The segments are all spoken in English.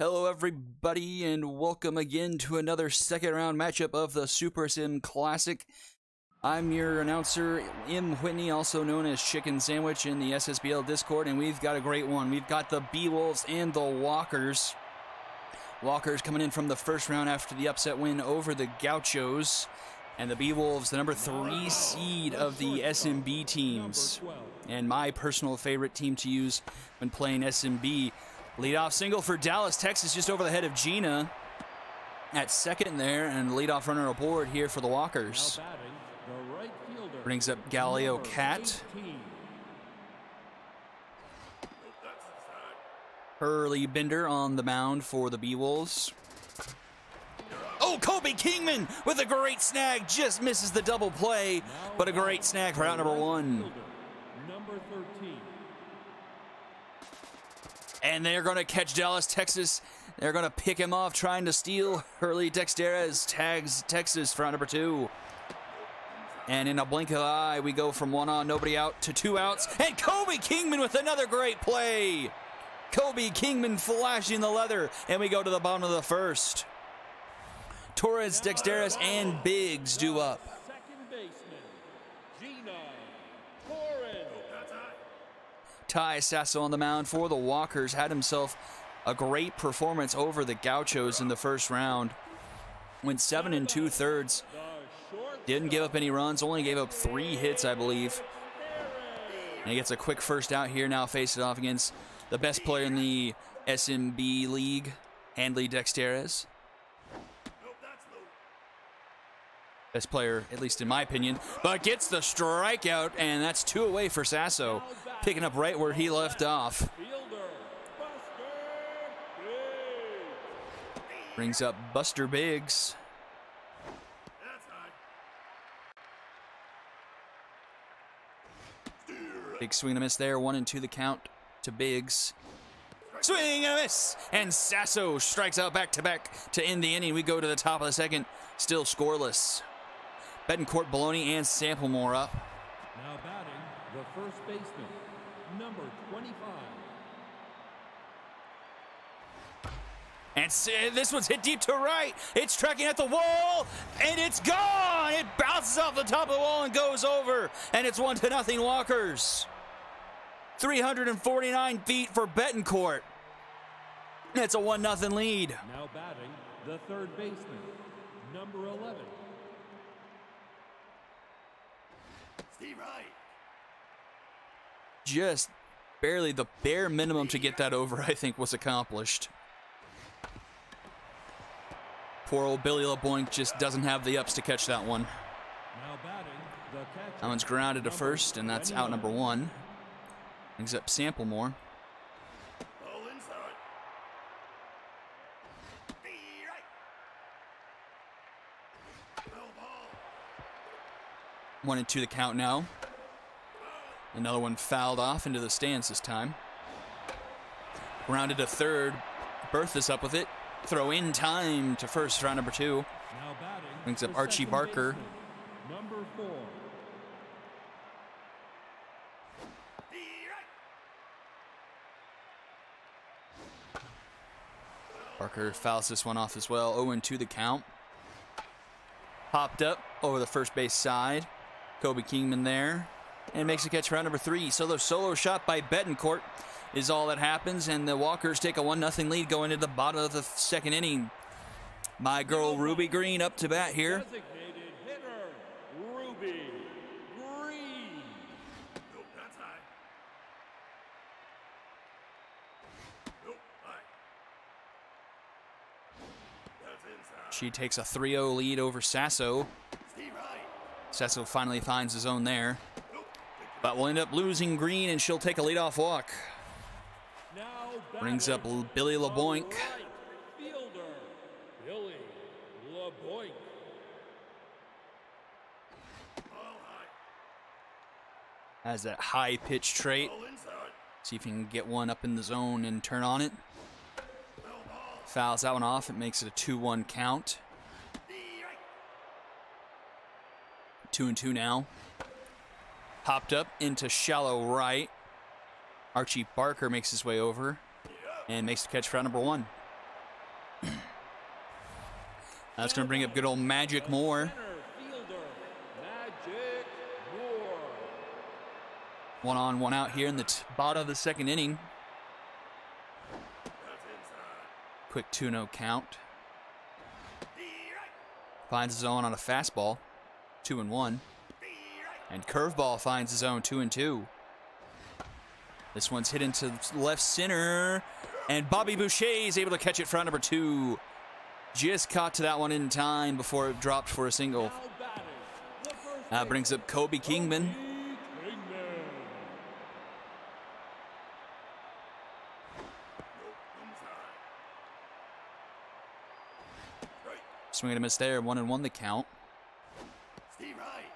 Hello everybody and welcome again to another second round matchup of the Super Sim Classic. I'm your announcer, M. Whitney, also known as Chicken Sandwich in the SSBL Discord, and we've got a great one. We've got the Beewolves and the Walkers. Walkers coming in from the first round after the upset win over the Gauchos. And the Beewolves, the number 3 seed of the SMB teams. And my personal favorite team to use when playing SMB. Leadoff single for Dallas, Texas, just over the head of Gina at second there, and leadoff runner aboard here for the Walkers. Brings up Galileo Cat. Hurley Bender on the mound for the Beewolves. Oh, Kobe Kingman with a great snag, just misses the double play, but a great snag for out number 1. Number 13. And they're going to catch Dallas, Texas. They're going to pick him off, trying to steal. Hurley Dexterez tags Texas for out number 2. And in a blink of the eye, we go from 1 on, nobody out, to 2 outs. And Kobe Kingman with another great play. Kobe Kingman flashing the leather. And we go to the bottom of the first. Torres, Dexterez, and Biggs do up. Second baseman, Gina Torres. Ty Sasso on the mound for the Walkers had himself a great performance over the Gauchos in the first round. Went 7 2/3. Didn't give up any runs, only gave up 3 hits, I believe. And he gets a quick first out here, now face it off against the best player in the SMB league, Handley Dexterez. Best player, at least in my opinion, but gets the strikeout, and that's 2 away for Sasso, picking up right where he left off. Brings up Buster Biggs. Big swing and a miss there, 1-2 the count to Biggs. Swing and a miss, and Sasso strikes out back-to-back to end the inning. We go to the top of the second, still scoreless. Betancourt, Baloney, and Samplemore up. Now batting, the first baseman, number 25. And this one's hit deep to right. It's tracking at the wall, and it's gone. It bounces off the top of the wall and goes over, and it's 1-0 Walkers. 349 feet for Betancourt. It's a 1-0 lead. Now batting, the third baseman, number 11. Right. Just barely the bare minimum to get that over, I think, was accomplished. Poor old Billy LeBoink just doesn't have the ups to catch that one. Now batting, the catcher, That one's grounded to first, and that's out number 1. Brings up Samplemore. Ball inside. Be right. Ball. 1-2 the count now. Another one fouled off into the stands this time. Grounded to third. Berthas up with it. Throw in time to first, round number 2. Now batting, Brings up the Archie second Barker. baseman, number 4. Be right. Barker fouls this one off as well. 0-2 the count. Popped up over the first base side. Kobe Kingman there. And makes a catch for round number 3. So the solo shot by Betancourt is all that happens. And the Walkers take a 1-0 lead going into the bottom of the second inning. My girl Ruby Green up to bat here. Designated hitter, Ruby Green. Nope, that's high. Nope, high. That's inside. She takes a 3-0 lead over Sasso. Steve right. Sasso finally finds his own there. But we'll end up losing Green, and she'll take a leadoff walk. Now Brings up batting, Billy the LeBoink. right fielder, Billy LeBoink. Ball high. Has that high pitch trait. Ball inside. See if he can get one up in the zone and turn on it. Ball. Fouls that one off. It makes it a 2-1 count. Be right. 2-2 now. Popped up into shallow right. Archie Barker makes his way over and makes the catch for out number 1. That's going to bring up good old Magic Moore. Center fielder, Magic Moore. 1 on, 1 out here in the bottom of the second inning. That's inside. Quick 2-0 count. Be right. Finds his own on a fastball. 2-1. Be right. And curveball finds his own 2-2. This one's hit into left center. And Bobby Boucher is able to catch it for out number 2. Just caught to that one in time before it dropped for a single. Now batting, the first That brings up Kobe Kingman. Kingman. Nope. Inside. Right. Swing and a miss there. 1-1 the count. Steve right.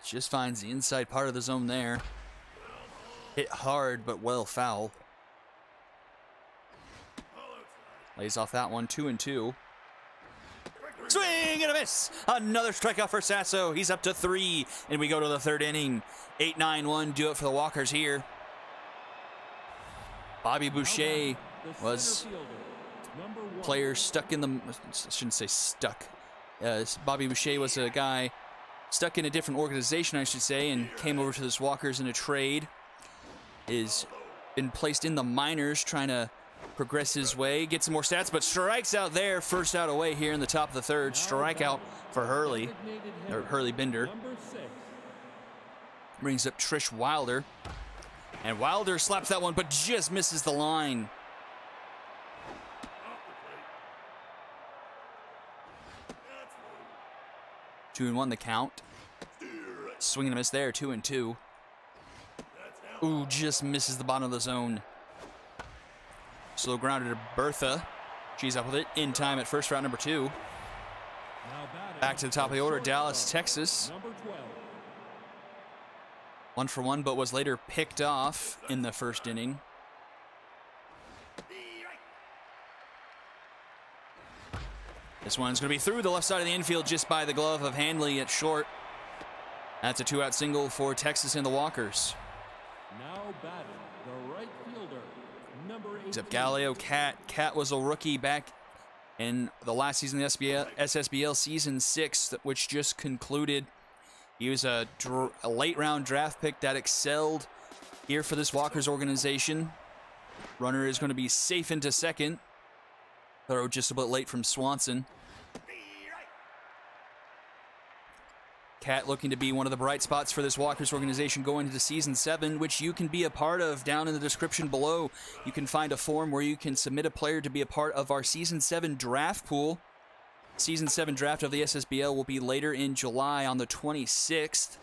Just finds the inside part of the zone there. Hit hard, but well foul. All outside. Lays off that one. 2-2. Swing and a miss. Another strikeout for Sasso. He's up to 3, and we go to the third inning. 8-9-1. Do it for the Walkers here. Bobby Boucher The was center fielder, number 1. player stuck in the. I shouldn't say stuck. Bobby Boucher was a guy stuck in a different organization, I should say, and came over to this Walkers in a trade. Is been placed in the minors, trying to progress his way, get some more stats, but strikes out there. First out away here in the top of the third. Strikeout for Hurley, or Hurley Bender. Number 6. Brings up Trish Wilder. And Wilder slaps that one, but just misses the line. Off the plate. That's low. 2-1 the count. Steer right. Swing and a miss there. 2-2. That's now. Ooh, just misses the bottom of the zone. Slow grounder to Bertha. She's up with it in time at first, round number 2. Now batting, Back to the top of the order, Dallas, shortstop, Texas. Number 12. 1 for 1, but was later picked off in the first inning. Be right. This one's going to be through the left side of the infield just by the glove of Hanley at short. That's a 2-out single for Texas and the Walkers. Now batting, the right fielder, number 18. He's up Galileo Cat. Cat was a rookie back in the last season of the SSBL Season 6, which just concluded. He was a late round draft pick that excelled here for this Walkers organization. Runner is going to be safe into second. Throw just a bit late from Swanson. Be right. Cat looking to be one of the bright spots for this Walkers organization going into Season 7, which you can be a part of. Down in the description below, you can find a form where you can submit a player to be a part of our Season 7 draft pool. Season 7 draft of the SSBL will be later in July on the 26th.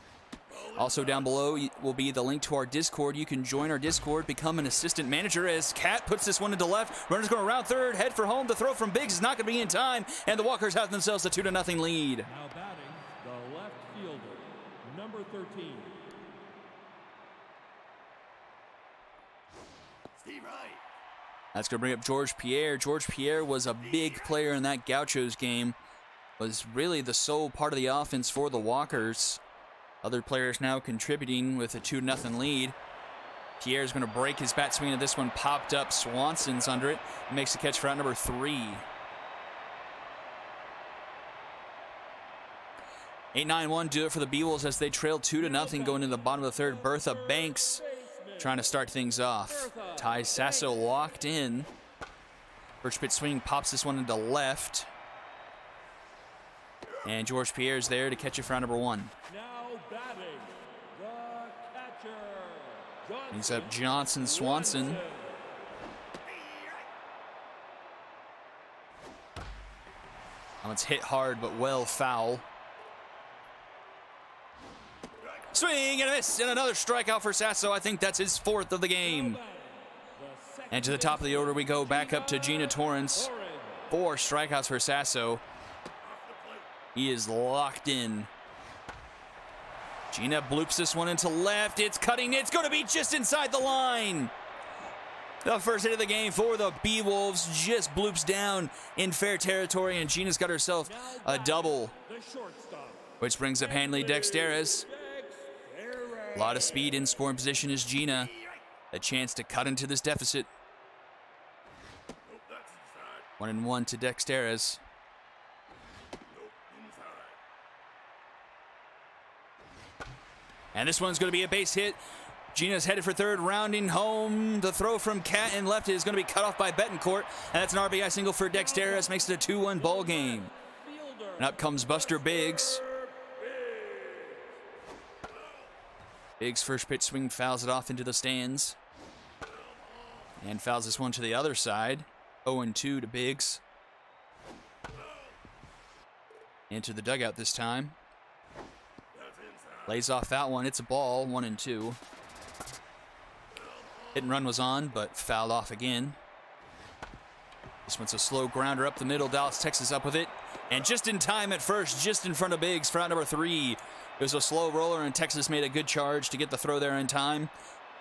Also down below will be the link to our Discord. You can join our Discord, become an assistant manager as Cat puts this one into left. Runner's going around third, head for home. The throw from Biggs is not going to be in time, and the Walkers have themselves a 2-0 lead. Now batting, the left fielder, number 13. Steve right. That's going to bring up George Pierre. George Pierre was a big player in that Gauchos game. Was really the sole part of the offense for the Walkers. Other players now contributing with a 2-0 lead. Pierre's going to break his bat swing, and this one popped up. Swanson's under it. Makes the catch for out number 3. 8-9-1, do it for the Beewolves as they trail 2-0 going into the bottom of the third. Bertha Banks trying to start things off. Ty Sasso locked in. First pitch swing pops this one into left. And George Pierre's there to catch it for round number 1. Now batting, the catcher, Johnson. He's up Johnson Swanson. Be right. That one's hit hard but well foul. Swing and a miss, and another strikeout for Sasso. I think that's his 4th of the game. And to the top of the order we go, back up to Gina Torrance. 4 strikeouts for Sasso. He is locked in. Gina bloops this one into left. It's cutting. It's going to be just inside the line. The first hit of the game for the Beewolves just bloops down in fair territory, and Gina's got herself a double, The shortstop, which brings up Hanley Dexteras. A lot of speed in scoring position is Gina. A chance to cut into this deficit. Nope, that's inside. 1-1 to Dexteras. And this one's going to be a base hit. Gina's headed for third, rounding home. The throw from Cat and left is going to be cut off by Betancourt. And that's an RBI single for Dexteris. Makes it a 2-1 ball game. And up comes Buster Biggs. Biggs' first pitch swing fouls it off into the stands. And fouls this one to the other side. 0-2 to Biggs. Into the dugout this time. Lays off that one. It's a ball. 1-2. Hit and run was on, but fouled off again. This one's a slow grounder up the middle. Dallas, Texas up with it. And just in time at first, just in front of Biggs for out number 3. It was a slow roller, and Texas made a good charge to get the throw there in time.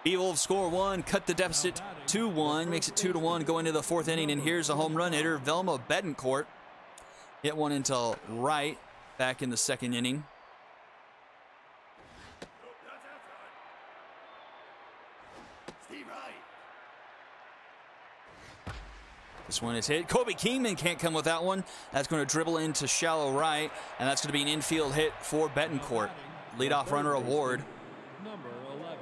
Beewolves score 1, cut the deficit 2-1, makes it 2-1 going into the 4th inning. And here's a home run hitter, Velma Betancourt. Hit one into right back in the 2nd inning. This one is hit. Kobe Kingman can't come with that one. That's going to dribble into shallow right, and that's going to be an infield hit for Betancourt. Leadoff runner award. Number 11.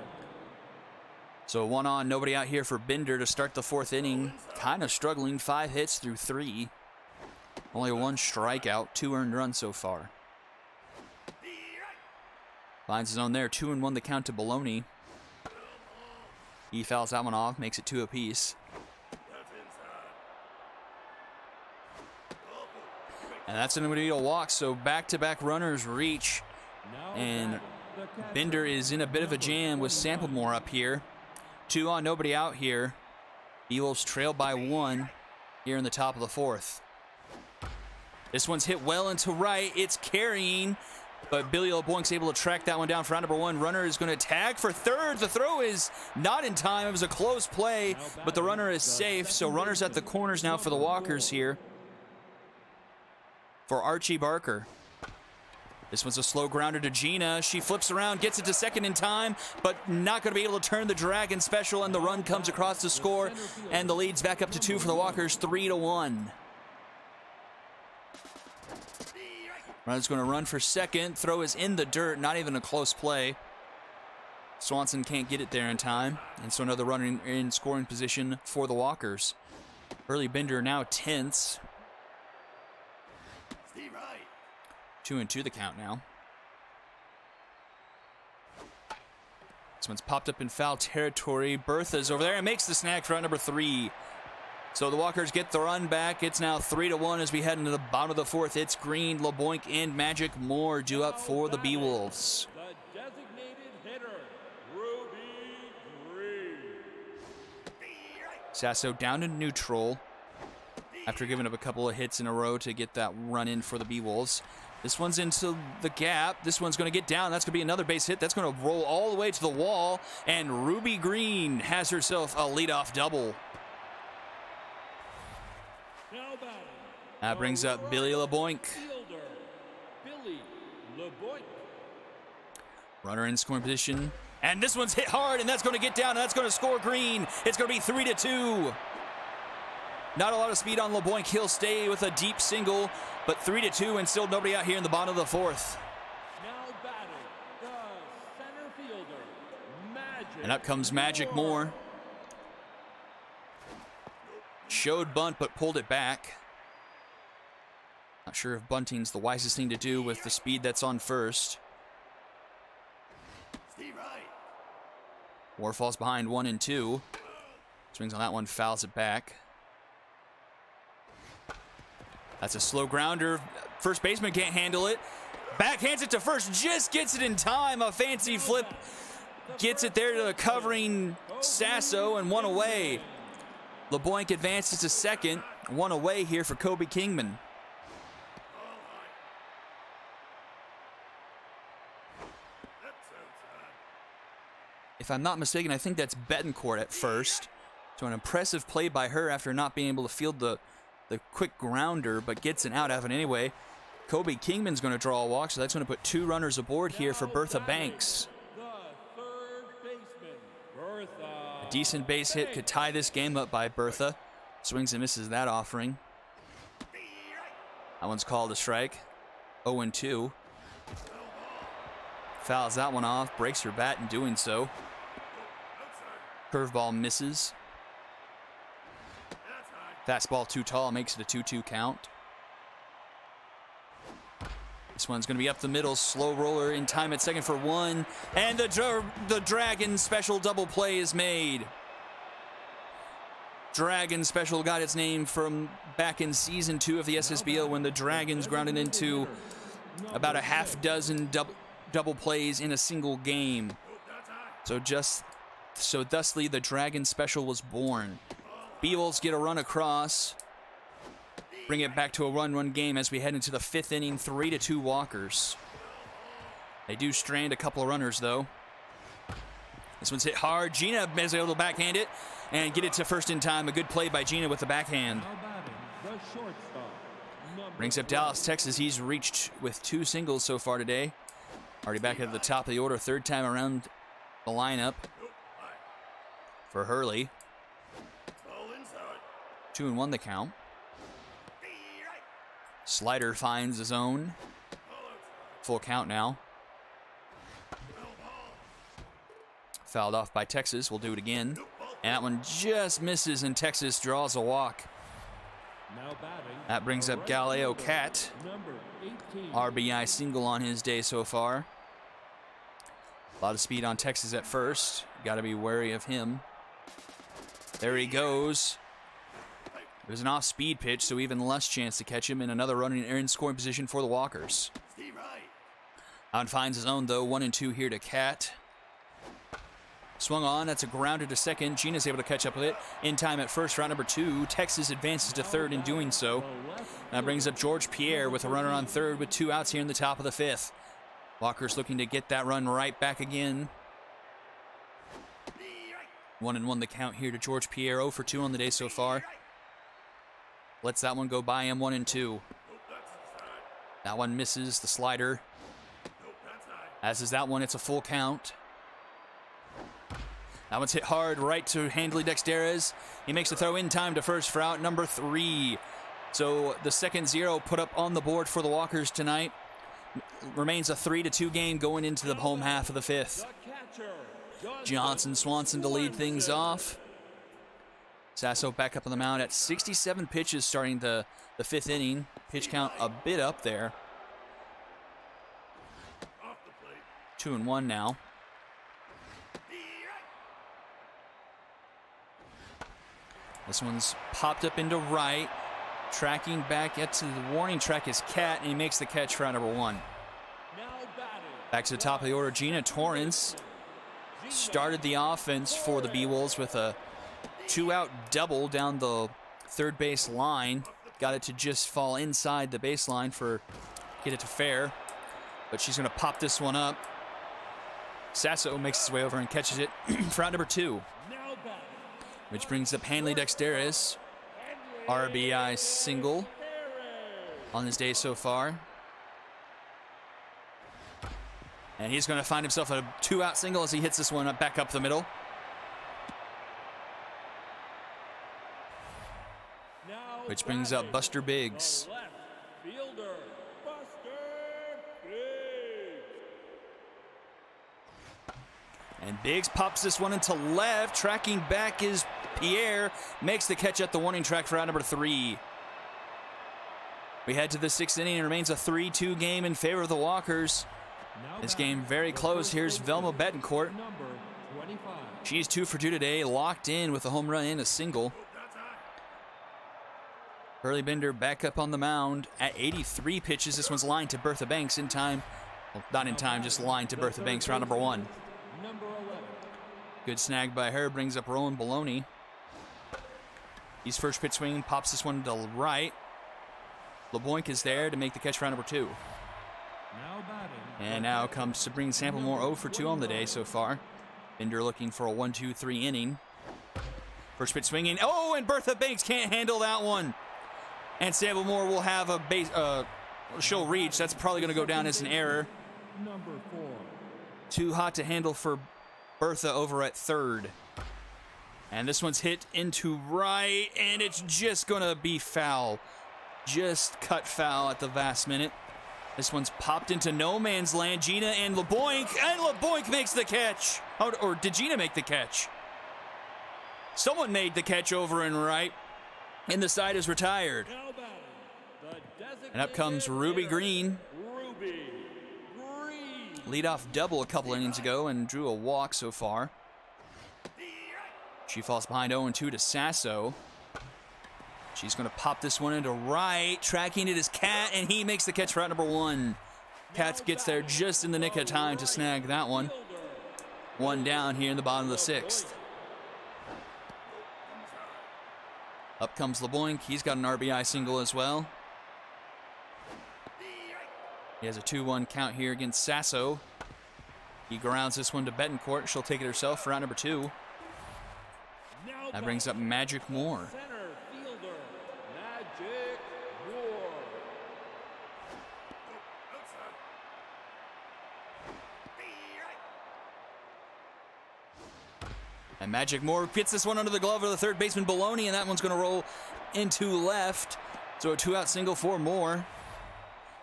So 1 on, nobody out here for Bender to start the 4th inning. Kind of struggling, 5 hits through 3. Only 1 strikeout, 2 earned runs so far. Finds his own there, 2-1 the count to Baloney. He fouls that one off, makes it 2 apiece. And that's going to be a walk, so back-to-back runners reach. And Bender is in a bit of a jam with Samplemore up here. 2 on, nobody out here. Beewolves trail by 1 here in the top of the 4th. This one's hit well into right. It's carrying, but Billy LeBoinc's able to track that one down for round number 1. Runner is going to tag for third. The throw is not in time. It was a close play, but the runner is safe. So runners at the corners now for the Walkers here. For Archie Barker. This one's a slow grounder to Gina. She flips around, gets it to second in time, but not going to be able to turn the Dragon special, and the run comes across the score, and the lead's back up to 2 for the Walkers, 3-1. Runner's going to run for second. Throw is in the dirt, not even a close play. Swanson can't get it there in time, and so another runner in scoring position for the Walkers. Early Bender now tense. 2-2 the count now. This one's popped up in foul territory. Bertha's over there and makes the snag for round number 3. So the Walkers get the run back. It's now 3-1 as we head into the bottom of the 4th. It's Green, LeBoinc, and Magic Moore due up for the Beewolves. The designated hitter, Ruby Green. Sasso down to neutral after giving up a couple of hits in a row to get that run in for the Beewolves. This one's into the gap. This one's going to get down. That's going to be another base hit. That's going to roll all the way to the wall. And Ruby Green has herself a leadoff double. That brings up Billy LeBoinc. Billy LeBoinc. Runner in scoring position. And this one's hit hard, and that's going to get down, and that's going to score Green. It's going to be 3-2. Not a lot of speed on LeBoinc. He'll stay with a deep single, but 3-2, and still nobody out here in the bottom of the 4th. Now batting the center fielder, Magic. And up comes Magic Moore. Showed bunt, but pulled it back. Not sure if bunting's the wisest thing to do with the speed that's on first. Moore falls behind 1-2. Swings on that one, fouls it back. That's a slow grounder. First baseman can't handle it. Backhands it to first, just gets it in time. A fancy flip gets it there to the covering Sasso, and 1 away. LeBoinc advances to second. 1 away here for Kobe Kingman. If I'm not mistaken, I think that's Betancourt at first. So an impressive play by her after not being able to field the quick grounder, but gets an out of it anyway. Kobe Kingman's going to draw a walk, so that's going to put 2 runners aboard here for Bertha Banks. The third baseman, Bertha. A decent base hit could tie this game up by Bertha. Swings and misses that offering. That one's called a strike. 0-2. Fouls that one off, breaks her bat in doing so. Curveball misses. Fastball too tall, makes it a 2-2 count. This one's going to be up the middle, slow roller in time at second for one, and the Dragon special double play is made. Dragon special got its name from back in season 2 of the SSBL when the Dragons grounded into about a half dozen double plays in a single game. So thusly the Dragon special was born. Beewolves get a run across, bring it back to a run game as we head into the 5th inning, 3-2 Walkers. They do strand a couple of runners though. This one's hit hard. Gina is able to backhand it and get it to first in time. A good play by Gina with the backhand. Brings up Dallas, Texas. He's reached with 2 singles so far today. Already back at the top of the order, 3rd time around the lineup for Hurley. 2-1 the count. Slider finds his own. Full count now. Fouled off by Texas. We'll do it again. And that one just misses, and Texas draws a walk. That brings up Galileo Cat. RBI single on his day so far. A lot of speed on Texas at first. Got to be wary of him. There he goes. It was an off-speed pitch, so even less chance to catch him, and another run in scoring position for the Walkers. Out finds his own, though. 1-2 here to Cat. Swung on. That's a grounder to second. Gina's able to catch up with it. In time at first, round number 2. Texas advances to 3rd in doing so. That brings up George Pierre with a runner on 3rd with 2 outs here in the top of the 5th. Walker's looking to get that run right back again. 1-1 the count here to George Pierre. 0 for 2 on the day so far. Lets that one go by him. 1-2. That one misses the slider. As is that one. It's a full count. That one's hit hard right to Handley Dexterez. He makes a throw in time to first for out number 3. So the second 0 put up on the board for the Walkers tonight. Remains a 3-2 game going into the home half of the 5th. Johnson Swanson to lead things off. Sasso back up on the mound at 67 pitches starting the 5th inning. Pitch count a bit up there. 2-1 now. This one's popped up into right. Tracking back to the warning track is Cat, and he makes the catch for out number 1. Back to the top of the order, Gina Torrance started the offense for the Beewolves with a 2-out double down the 3rd base line. Got it to just fall inside the baseline for get it to fair. But she's going to pop this one up. Sasso makes his way over and catches it for out number 2. Which brings up Handley Dexterez. RBI single on his day so far. And he's going to find himself a 2-out single as he hits this one up back up the middle. Which brings up Buster Biggs. And Biggs pops this one into left. Tracking back is Pierre. Makes the catch at the warning track for out number 3. We head to the 6th inning. It remains a 3-2 game in favor of the Walkers. This game very close. Here's Velma Betancourt. She's 2 for 2 today. Locked in with a home run and a single. Hurley Bender back up on the mound at 83 pitches. This one's lined to Bertha Banks in time. Well, not in time, just lined to Bertha Banks, round number 1. Good snag by her, brings up Rowan Baloney. He's first pitch swing, pops this one to the right. LeBoink is there to make the catch for round number 2. And now comes Sabrina Samplemore, 0 for 2 on the day so far. Bender looking for a 1-2-3 inning. First pitch swinging. Oh, and Bertha Banks can't handle that one. And Samplemore will have a base. She'll reach. That's probably going to go down as an error. Too hot to handle for Bertha over at 3rd. And this one's hit into right, and it's just going to be foul. Just cut foul at the last minute. This one's popped into no man's land. Gina and LeBoink makes the catch. Or did Gina make the catch? Someone made the catch over and right, and the side is retired. And up comes Ruby Green. Leadoff double a couple innings ago and drew a walk so far. She falls behind 0-2 to Sasso. She's going to pop this one into right. Tracking it is Cat, and he makes the catch for out number 1. Cat gets there just in the nick of time to snag that one. One down here in the bottom of the 6th. Up comes LeBoink. He's got an RBI single as well. He has a 2-1 count here against Sasso. He grounds this one to Betancourt. She'll take it herself for out number 2. That brings up Magic Moore. And Magic Moore gets this one under the glove of the third baseman Baloney, and that one's going to roll into left. So a 2-out single for Moore.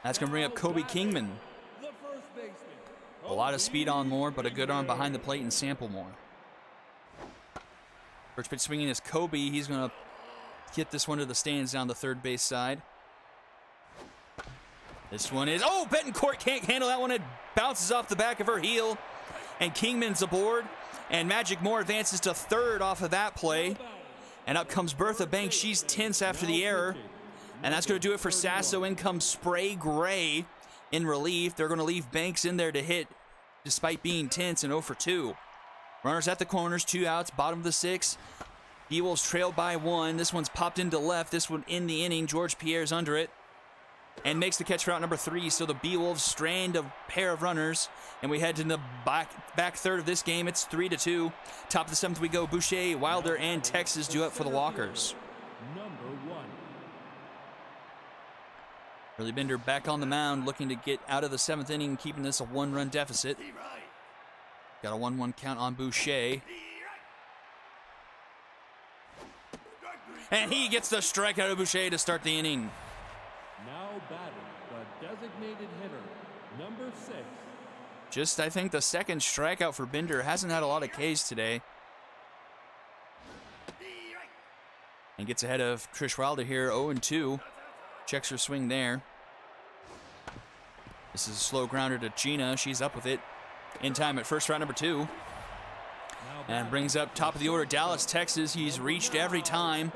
That's going to bring up Kobe Kingman. A lot of speed on Moore, but a good arm behind the plate and sample Moore. First pitch swinging is Kobe. He's going to get this one to the stands down the third base side. This one is, oh, Betancourt can't handle that one. It bounces off the back of her heel. And Kingman's aboard. And Magic Moore advances to third off of that play. And up comes Bertha Banks. She's tense after the error. And that's going to do it for Sasso. In comes Spray Gray in relief. They're going to leave Banks in there to hit despite being tense and 0-2. Runners at the corners, 2 outs, bottom of the 6th. Beewolves trailed by 1. This one's popped into left. This one in the inning. George Pierre's under it and makes the catch for out number 3. So the Beewolves strand a pair of runners, and we head to the back third of this game. It's 3-2. Top of the 7th we go. Boucher, Wilder, and Texas due up for the Walkers. Early Bender back on the mound, looking to get out of the 7th inning, keeping this a 1-run deficit. Got a 1-1 count on Boucher. And he gets the strikeout of Boucher to start the inning. Now batting, the designated hitter, number 6. Just, I think, the second strikeout for Bender. Hasn't had a lot of Ks today. And gets ahead of Trish Wilder here, 0-2. Checks her swing there. This is a slow grounder to Gina. She's up with it. In time at first, round number 2. And brings up top of the order, Dallas, Texas. He's reached every time.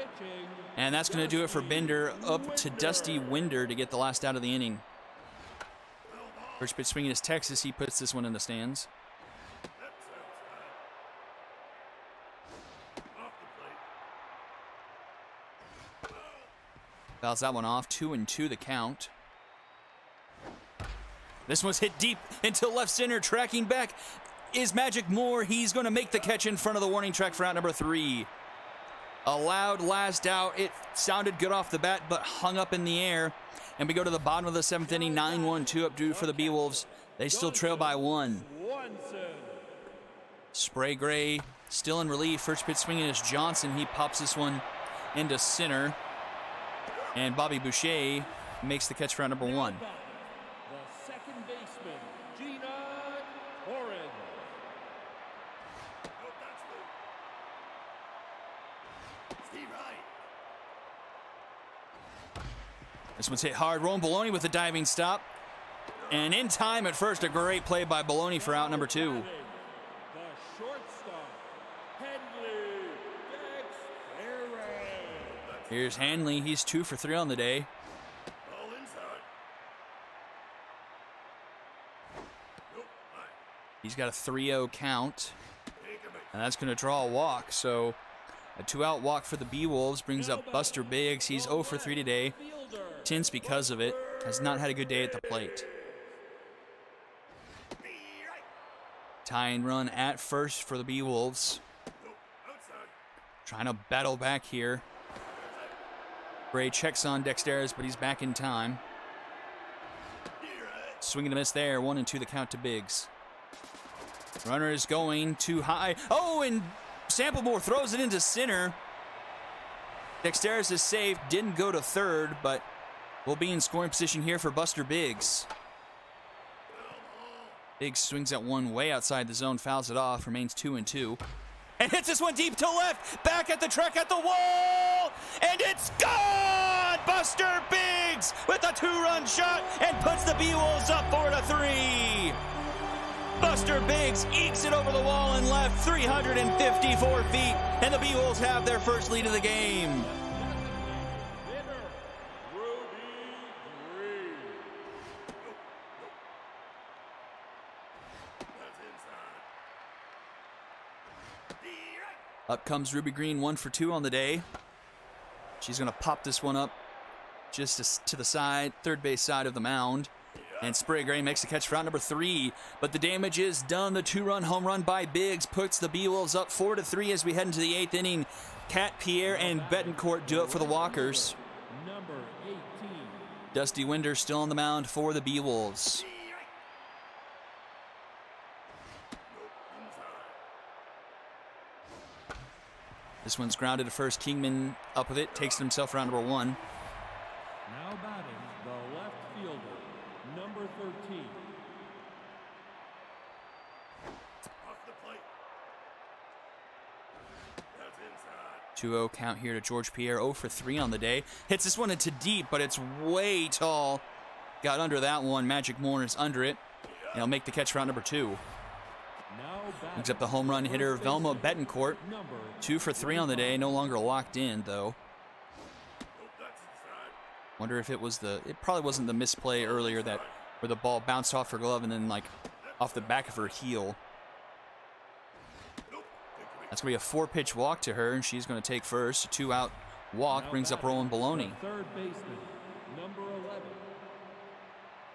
And that's going to do it for Bender. Up to Dusty Winder to get the last out of the inning. First pitch swinging is Texas. He puts this one in the stands. Fouls that one off. 2-2 the count. This one's hit deep into left center. Tracking back is Magic Moore. He's going to make the catch in front of the warning track for out number 3. A loud last out. It sounded good off the bat, but hung up in the air. And we go to the bottom of the 7th inning. 9-1, up due for the Beewolves. They still trail by 1. Spray Gray still in relief. First pitch swinging is Johnson. He pops this one into center. And Bobby Boucher makes the catch for out number 1. The second baseman, Gina Torres. This one's hit hard. Rowan Baloney with a diving stop. And in time at first, a great play by Baloney for out number 2. The shortstop, Henley Dexter. Here's Hanley. He's 2 for 3 on the day. He's got a 3-0 count. And that's going to draw a walk. So a 2-out walk for the Beewolves brings up Buster Biggs. He's 0 for 3 today. Tense because of it. Has not had a good day at the plate. Tying run at first for the Beewolves. Trying to battle back here. Gray checks on Dexteris, but he's back in time. Swing and a miss there. 1-2 the count to Biggs. Runner is going too high. Oh, and Samplemore throws it into center. Dexteris is safe. Didn't go to third, but will be in scoring position here for Buster Biggs. Biggs swings at one way outside the zone, fouls it off, remains 2-2. And hits this one deep to left, back at the track at the wall, and it's gone! Buster Biggs with a 2-run shot and puts the Beewolves up 4-3. Buster Biggs ekes it over the wall and left 354 feet, and the Beewolves have their first lead of the game. Up comes Ruby Green, 1 for 2 on the day. She's going to pop this one up just to the side, third base side of the mound. And Spray Gray makes the catch for out number 3. But the damage is done. The 2-run home run by Biggs puts the Beewolves up 4-3 as we head into the 8th inning. Cat Pierre and Betancourt do it for the Walkers. Number 18. Dusty Winder still on the mound for the Beewolves. This one's grounded to first. Kingman up with it, takes it himself around number 1. Now batting, the left fielder, number 13. Off the plate. That's inside. 2-0 count here to George Pierre, 0 for 3 on the day. Hits this one into deep, but it's way tall. Got under that one. Magic Moore is under it. And he'll make the catch for out number 2. Brings up the home run hitter, Velma Betancourt. 2 for 3 on the day, no longer locked in, though. Wonder if it was it probably wasn't the misplay earlier that where the ball bounced off her glove and then like off the back of her heel. That's going to be a 4-pitch walk to her, and she's going to take first. A 2-out walk brings up Roland Baloney. Third baseman, number 11.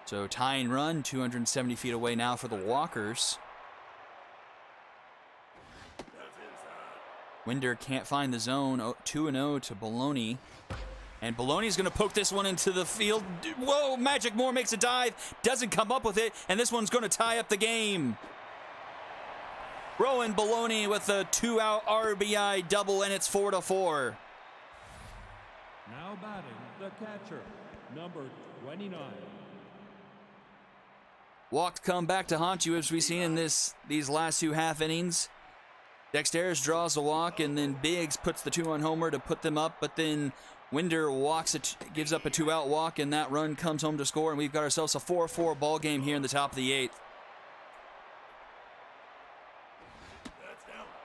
So tying run, 270 feet away now for the Walkers. Winder can't find the zone. 2-0 to Baloney. And Baloney's going to poke this one into the field. Whoa, Magic Moore makes a dive. Doesn't come up with it. And this one's going to tie up the game. Rowan Baloney with a 2-out RBI double, and it's 4-4. Now batting, the catcher, number 29. Walks come back to haunt you as we see in these last 2 half innings. Dexterous draws a walk, and then Biggs puts the 2-run homer to put them up, but then Winder gives up a 2-out walk, and that run comes home to score, and we've got ourselves a 4-4 ball game here in the top of the 8th.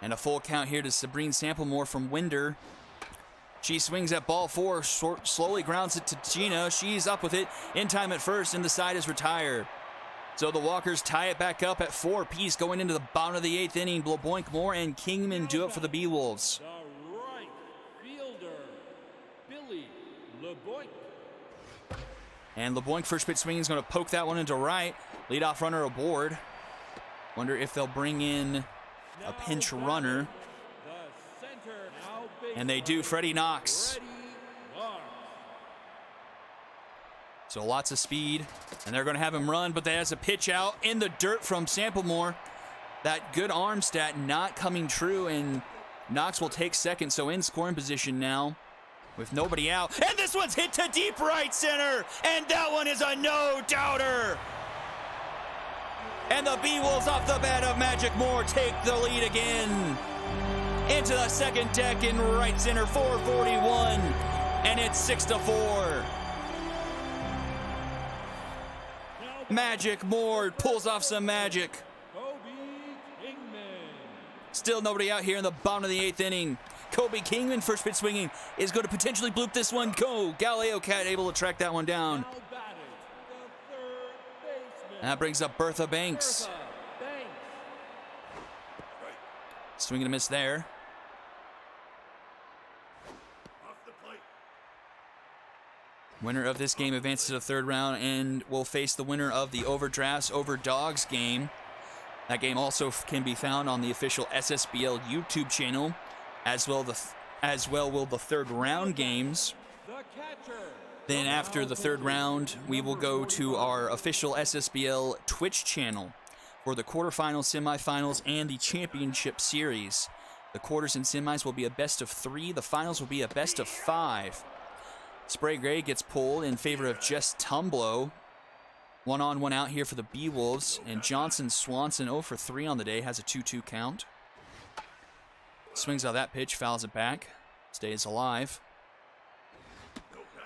And a full count here to Sabrine Samplemore from Winder. She swings at ball 4, slowly grounds it to Gina. She's up with it in time at first, and the side is retired. So the Walkers tie it back up at 4 apiece going into the bottom of the 8th inning. LeBoink, Moore, and Kingman do it for the Beewolves. The right fielder, Billy LeBoink. And LeBoink, first pitch swing, is going to poke that one into right. Leadoff runner aboard. Wonder if they'll bring in a pinch runner. And they do. Freddie Knox. So lots of speed, and they're going to have him run, but there's a pitch out in the dirt from Samplemore. That good arm stat not coming true, and Knox will take second, so in scoring position now with nobody out. And this one's hit to deep right center, and that one is a no-doubter. And the Beewolves off the bat of Magic Moore take the lead again. Into the second deck in right center, 441, and it's 6-4. Magic Moore pulls off some magic. Still nobody out here in the bottom of the 8th inning. Kobe Kingman, first pitch swinging, is going to potentially bloop this one. Go! Galileo Cat able to track that one down. That brings up Bertha Banks. Swing and a miss there. Winner of this game advances to the 3rd round and will face the winner of the Overdrafts Over Dogs game. That game also can be found on the official SSBL YouTube channel, as well will the 3rd round games. Then after the 3rd round, we will go to our official SSBL Twitch channel for the quarterfinals, semifinals, and the championship series. The quarters and semis will be a best of 3. The finals will be a best of 5. Spray Gray gets pulled in favor of Jess Tumblow. One on, one out here for the Beewolves. And Johnson Swanson 0 for 3 on the day. Has a 2-2 count. Swings out that pitch, fouls it back. Stays alive.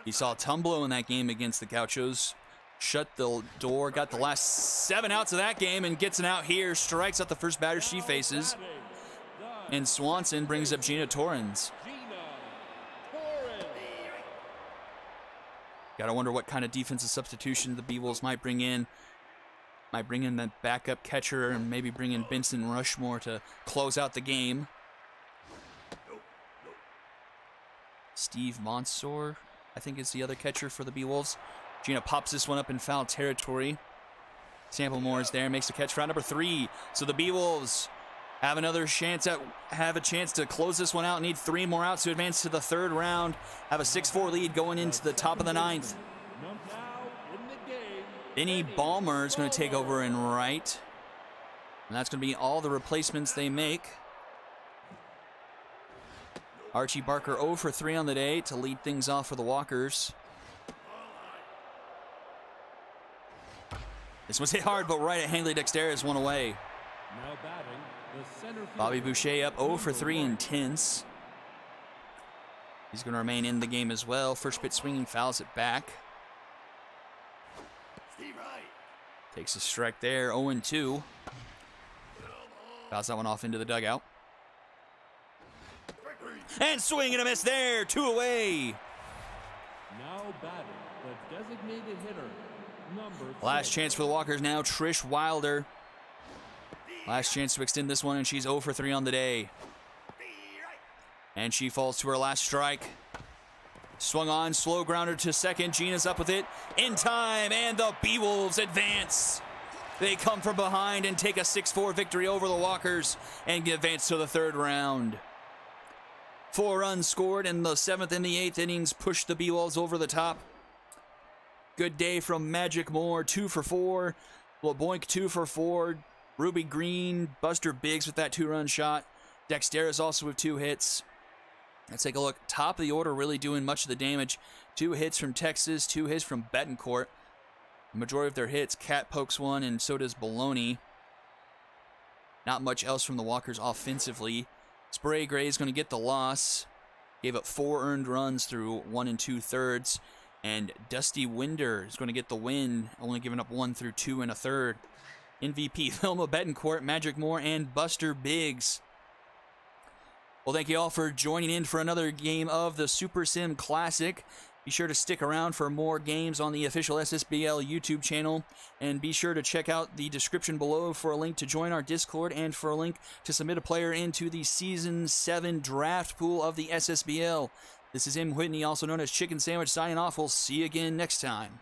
He saw Tumblo in that game against the Gauchos. Shut the door, got the last 7 outs of that game, and gets an out here. Strikes out the first batter she faces. And Swanson brings up Gina Torrens. Gotta wonder what kind of defensive substitution the Beewolves might bring in. Might bring in that backup catcher and maybe bring in Benson Rushmore to close out the game. Steve Monsor, I think, is the other catcher for the Beewolves. Gina pops this one up in foul territory. Samplemore is there, makes the catch for out number 3. So the Beewolves have a chance to close this one out. Need 3 more outs to advance to the 3rd round. Have a 6-4 lead going into the top of the 9th. Benny Ballmer is going to take over in right. And that's going to be all the replacements they make. Archie Barker 0 for 3 on the day to lead things off for the Walkers. This one's hit hard, but right at Hanley Dexter is one away. Now batting, the center Bobby Boucher up 0 for 3 intense. He's going to remain in the game as well. First pitch swinging, fouls it back. Takes a strike there, 0-2. Fouls that one off into the dugout. And swing and a miss there, 2 away. Now batting, the designated hitter, number 6. Last chance for the Walkers now, Trish Wilder. Last chance to extend this one, and she's 0 for 3 on the day. And she falls to her last strike. Swung on, slow grounder to second. Gina's up with it in time, and the Beewolves advance. They come from behind and take a 6-4 victory over the Walkers and advance to the 3rd round. 4 runs scored in the 7th and the 8th innings pushed the Beewolves over the top. Good day from Magic Moore, 2 for 4. LeBoink, 2 for 4. Ruby Green, Buster Biggs with that 2-run shot. Dexteris also with 2 hits. Let's take a look. Top of the order really doing much of the damage. 2 hits from Texas, 2 hits from Betancourt. The majority of their hits, Cat pokes one, and so does Baloney. Not much else from the Walkers offensively. Spray Gray is going to get the loss. Gave up 4 earned runs through 1 2/3. And Dusty Winder is going to get the win, only giving up 1 through 2 1/3. MVP Vilma Betancourt, Magic Moore, and Buster Biggs. Well, thank you all for joining in for another game of the Super Sim Classic. Be sure to stick around for more games on the official SSBL YouTube channel. And be sure to check out the description below for a link to join our Discord and for a link to submit a player into the Season 7 draft pool of the SSBL. This is M. Whitney, also known as Chicken Sandwich, signing off. We'll see you again next time.